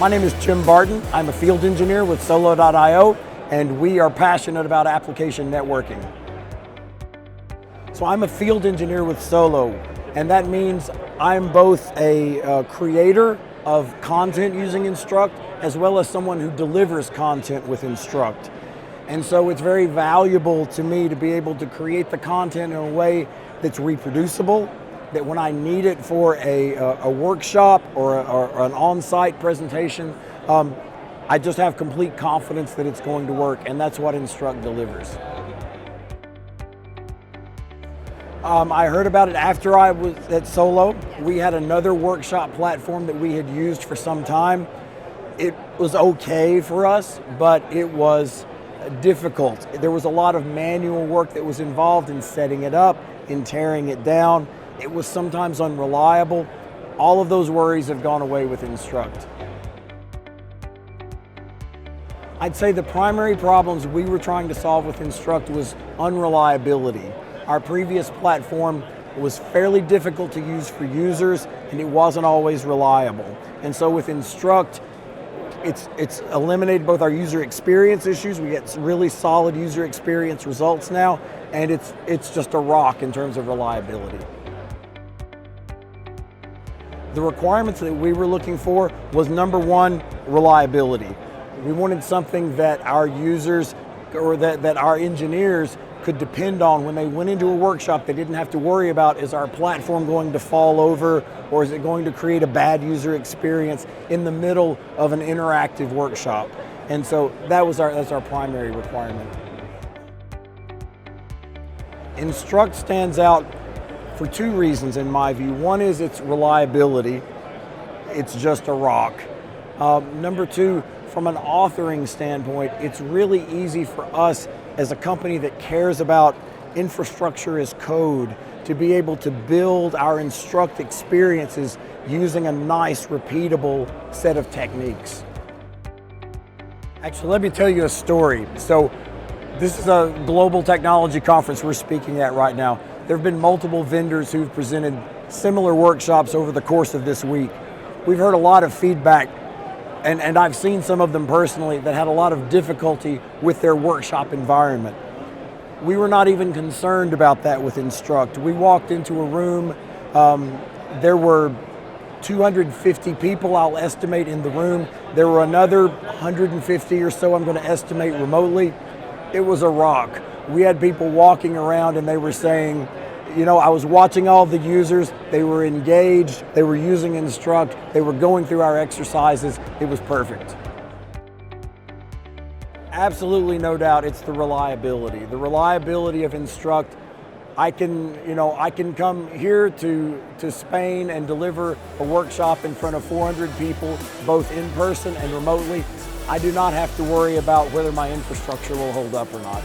My name is Jim Barton. I'm a field engineer with Solo.io, and we are passionate about application networking. So I'm a field engineer with Solo, and that means I'm both a creator of content using Instruct, as well as someone who delivers content with Instruct. And so it's very valuable to me to be able to create the content in a way that's reproducible, that when I need it for a workshop or an on-site presentation, I just have complete confidence that it's going to work, and that's what Instruct delivers. I heard about it after I was at Solo. We had another workshop platform that we had used for some time. It was okay for us, but it was difficult. There was a lot of manual work that was involved in setting it up, in tearing it down. It was sometimes unreliable. All of those worries have gone away with Instruct. I'd say the primary problems we were trying to solve with Instruct was unreliability. Our previous platform was fairly difficult to use for users, and it wasn't always reliable. And so with Instruct, it's eliminated both our user experience issues. We get really solid user experience results now, and it's just a rock in terms of reliability. The requirements that we were looking for was, number one, reliability. We wanted something that our users or that our engineers could depend on when they went into a workshop. They didn't have to worry about, is our platform going to fall over, or is it going to create a bad user experience in the middle of an interactive workshop? And so that's our primary requirement. Instruct stands out for two reasons in my view. One is its reliability. It's just a rock. Number two, from an authoring standpoint, it's really easy for us as a company that cares about infrastructure as code to be able to build our Instruct experiences using a nice, repeatable set of techniques. Actually, let me tell you a story. So this is a global technology conference we're speaking at right now. There have been multiple vendors who've presented similar workshops over the course of this week. We've heard a lot of feedback, and I've seen some of them personally that had a lot of difficulty with their workshop environment. We were not even concerned about that with Instruct. We walked into a room, there were 250 people, I'll estimate, in the room. There were another 150 or so I'm going to estimate remotely. It was a rock. We had people walking around and they were saying, you know, I was watching all the users, they were engaged, they were using Instruct, they were going through our exercises, it was perfect. Absolutely no doubt it's the reliability. The reliability of Instruct. I can come here to Spain and deliver a workshop in front of 400 people, both in person and remotely. I do not have to worry about whether my infrastructure will hold up or not.